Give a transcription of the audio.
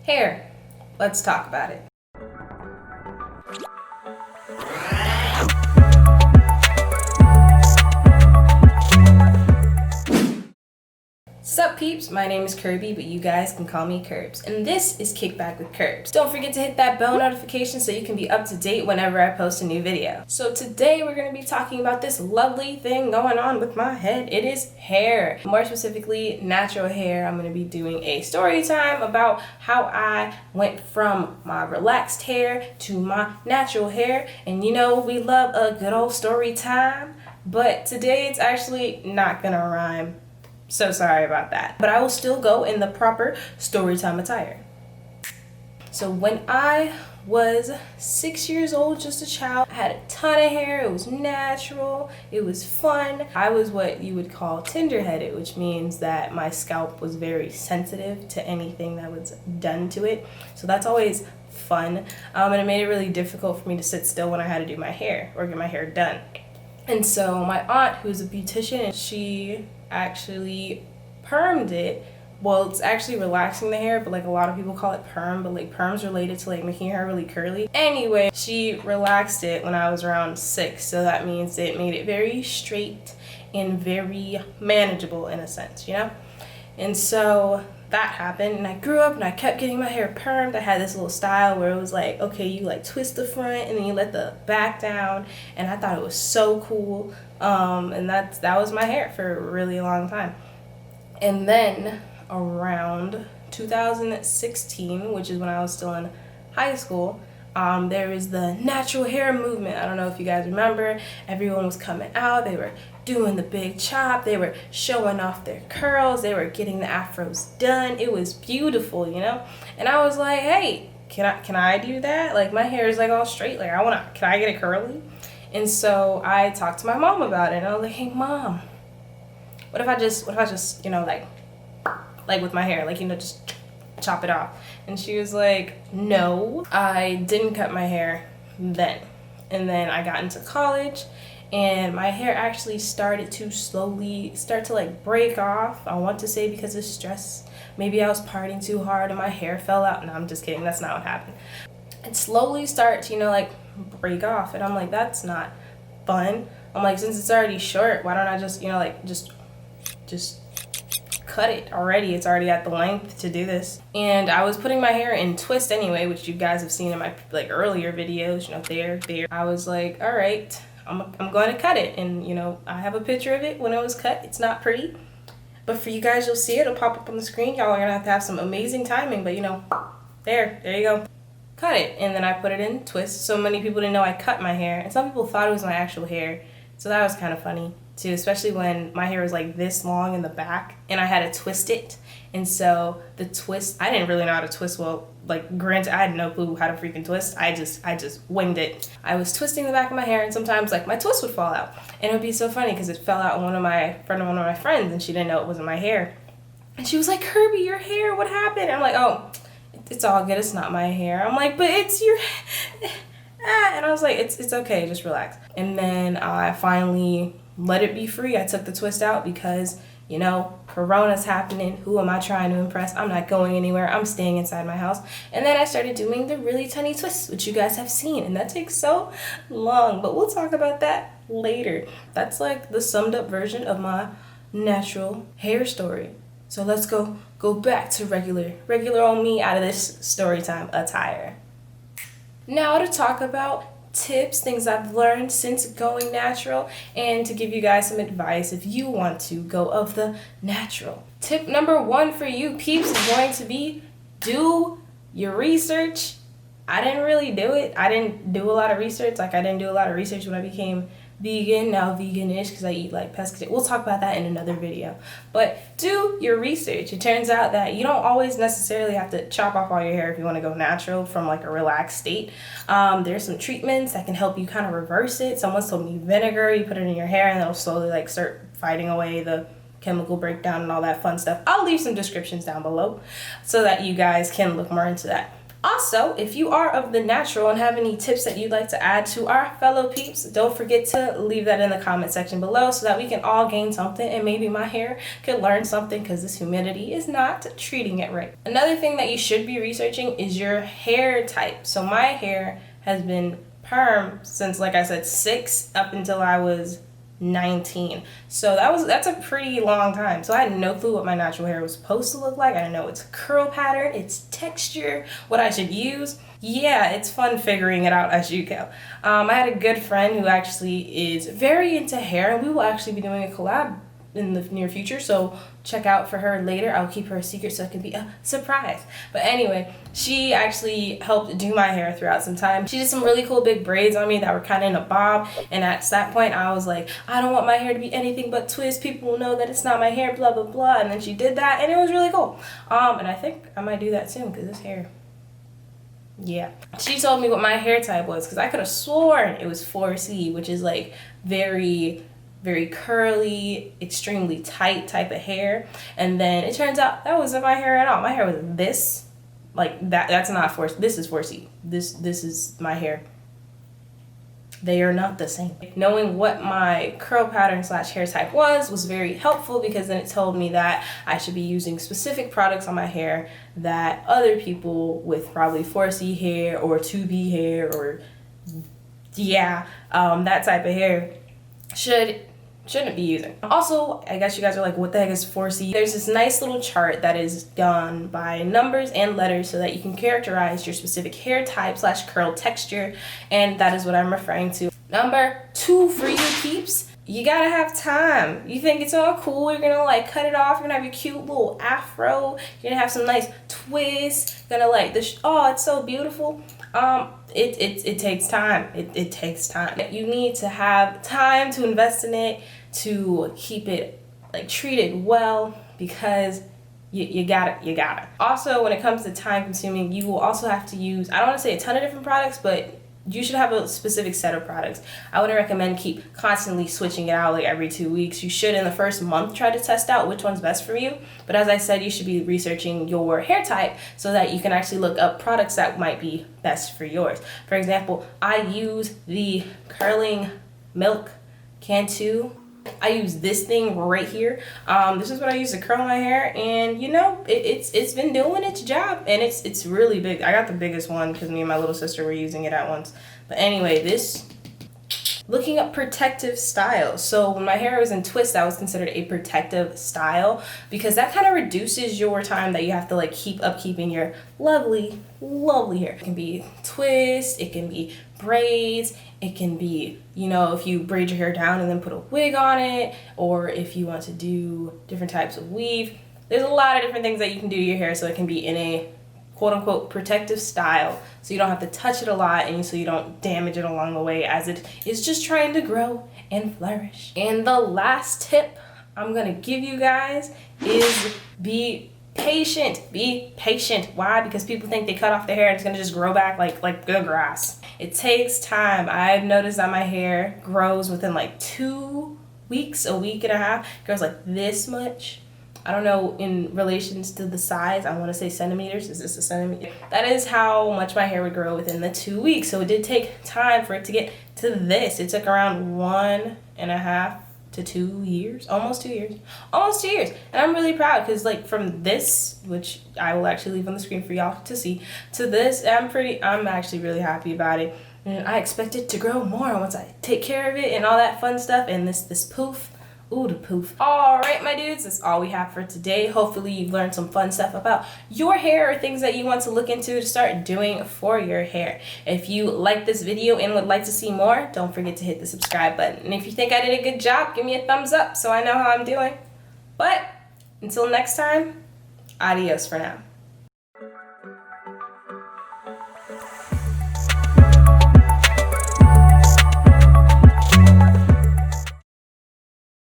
Hair. Let's talk about it. Sup peeps, my name is Kirby, but you guys can call me Kirbz, and this is Kickback with Kirbz. Don't forget to hit that bell notification so you can be up to date whenever I post a new video. So today we're going to be talking about this lovely thing going on with my head. It is hair. More specifically, natural hair. I'm going to be doing a story time about how I went from my relaxed hair to my natural hair. And you know, we love a good old story time, but today it's actually not going to rhyme. So sorry about that. But I will still go in the proper storytime attire. So when I was 6 years old, just a child, I had a ton of hair. It was natural. It was fun. I was what you would call tender-headed, which means that my scalp was very sensitive to anything that was done to it. So that's always fun. And it made it really difficult for me to sit still when I had to do my hair or get my hair done. And so my aunt, who's a beautician, she actually permed it. Well, it's actually relaxing the hair, but like a lot of people call it perm, but like perm's related to like making your hair really curly. Anyway, she relaxed it when I was around 6, so that means it made it very straight and very manageable in a sense, you know? And so that happened, and I grew up and I kept getting my hair permed. I had this little style where it was like, okay, you like twist the front and then you let the back down, and I thought it was so cool. And that was my hair for a really long time. And then around 2016, which is when I was still in high school, there was the natural hair movement. I don't know if you guys remember. Everyone was coming out. They were doing the big chop. They were showing off their curls. They were getting the afros done. It was beautiful, you know? And I was like, hey, can I do that? Like, my hair is like all straight. Like, can I get it curly? And so I talked to my mom about it, and I was like, hey mom, what if I just, you know, like with my hair, like, you know, just chop it off? And she was like, no. I didn't cut my hair then. And then I got into college, and my hair actually started to slowly start to like break off. I want to say because of stress. Maybe I was partying too hard and my hair fell out. No, I'm just kidding. That's not what happened. It slowly starts to, you know, like break off, and I'm like, that's not fun. I'm like, since it's already short, why don't I just, you know, like just cut it already? It's already at the length to do this. And I was putting my hair in twist anyway, which you guys have seen in my like earlier videos, you know, there. I was like, all right, I'm going to cut it. And you know, I have a picture of it when it was cut. It's not pretty, but for you guys, you'll see it. It'll pop up on the screen. Y'all are gonna have some amazing timing, but you know, there you go. Cut it. And then I put it in twist. So many people didn't know I cut my hair, and some people thought it was my actual hair. So that was kind of funny too, especially when my hair was like this long in the back and I had to twist it. And so the twist, I didn't really know how to twist well. Like, granted, I had no clue how to freaking twist. I just winged it. I was twisting the back of my hair, and sometimes like my twist would fall out, and it would be so funny because it fell out in front of one of my friends, and she didn't know it wasn't my hair. And she was like, Kirby, your hair, what happened? I'm like, oh, it's all good, it's not my hair. I'm like, but it's your and I was like, it's okay, just relax. And then I finally let it be free. I took the twist out because, you know, Corona's happening. Who am I trying to impress? I'm not going anywhere. I'm staying inside my house. And then I started doing the really tiny twists, which you guys have seen, and that takes so long, but we'll talk about that later. That's like the summed up version of my natural hair story. So let's go back to regular old me out of this storytime attire. Now to talk about tips, things I've learned since going natural, and to give you guys some advice if you want to go of the natural. Tip number 1 for you peeps is going to be do your research. I didn't really do it. I didn't do a lot of research. Like, I didn't do a lot of research when I became vegan, now vegan-ish, because I eat like pescatarian. We'll talk about that in another video. But do your research. It turns out that you don't always necessarily have to chop off all your hair if you want to go natural from like a relaxed state. There's some treatments that can help you kind of reverse it. Someone told me vinegar, you put it in your hair and it'll slowly like start fighting away the chemical breakdown and all that fun stuff. I'll leave some descriptions down below so that you guys can look more into that. Also, if you are of the natural and have any tips that you'd like to add to our fellow peeps, don't forget to leave that in the comment section below so that we can all gain something and maybe my hair could learn something because this humidity is not treating it right. Another thing that you should be researching is your hair type. So my hair has been perm since, like I said, 6 up until I was 19. So that's a pretty long time. So I had no clue what my natural hair was supposed to look like. I didn't know its curl pattern, its texture, what I should use. Yeah, it's fun figuring it out as you go. I had a good friend who actually is very into hair, and we will actually be doing a collab in the near future, so check out for her later. I'll keep her a secret so it can be a surprise. But anyway, she actually helped do my hair throughout some time. She did some really cool big braids on me that were kind of in a bob, and at that point I was like, I don't want my hair to be anything but twist. People will know that it's not my hair, blah blah blah. And then she did that, and it was really cool. And I think I might do that soon because this hair, yeah. She told me what my hair type was because I could have sworn it was 4C, which is like very curly, extremely tight type of hair. And then it turns out that wasn't my hair at all. My hair was this, like that's not 4C. This is 4C. This is my hair. They are not the same. Knowing what my curl pattern / hair type was very helpful because then it told me that I should be using specific products on my hair that other people with probably 4C hair or 2B hair or that type of hair shouldn't be using. Also, I guess you guys are like, what the heck is 4C? There's this nice little chart that is done by numbers and letters so that you can characterize your specific hair type / curl texture, and that is what I'm referring to. Number 2 for you peeps, you gotta have time. You think it's all cool, you're gonna like cut it off, you're gonna have your cute little afro, you're gonna have some nice twists, gonna like this, oh, it's so beautiful. It takes time. It takes time. You need to have time to invest in it, to keep it like treated well, because you gotta. Also, when it comes to time consuming, you will also have to use, I don't want to say a ton of different products, but you should have a specific set of products. I wouldn't recommend keep constantly switching it out like every 2 weeks. You should in the first month try to test out which one's best for you. But as I said, you should be researching your hair type so that you can actually look up products that might be best for yours. For example, I use the Curling Milk Cantu. I use this thing right here. This is what I use to curl my hair, and you know, it's been doing its job, and it's really big. I got the biggest one because me and my little sister were using it at once. But anyway, looking up protective styles. So when my hair was in twists, that was considered a protective style because that kind of reduces your time that you have to like keep upkeeping your lovely hair. It can be twists, it can be braids, it can be, you know, if you braid your hair down and then put a wig on it, or if you want to do different types of weave. There's a lot of different things that you can do to your hair so it can be in a quote-unquote protective style, so you don't have to touch it a lot and so you don't damage it along the way as it is just trying to grow and flourish. And the last tip I'm gonna give you guys is be patient. Be patient. Why? Because people think they cut off their hair and it's gonna just grow back like the grass. It takes time. I've noticed that my hair grows within like 2 weeks, a week and a half. It grows like this much. I don't know in relations to the size, I want to say centimeters. Is this a centimeter? That is how much my hair would grow within the 2 weeks. So it did take time for it to get to this. It took around 1.5 to 2 years, almost 2 years. And I'm really proud because like from this, which I will actually leave on the screen for y'all to see, to this, I'm actually really happy about it. And I expect it to grow more once I take care of it and all that fun stuff. And this poof. Ooh, the poof. All right, my dudes, that's all we have for today. Hopefully you've learned some fun stuff about your hair or things that you want to look into to start doing for your hair. If you like this video and would like to see more, don't forget to hit the subscribe button. And if you think I did a good job, give me a thumbs up so I know how I'm doing. But until next time, adios for now.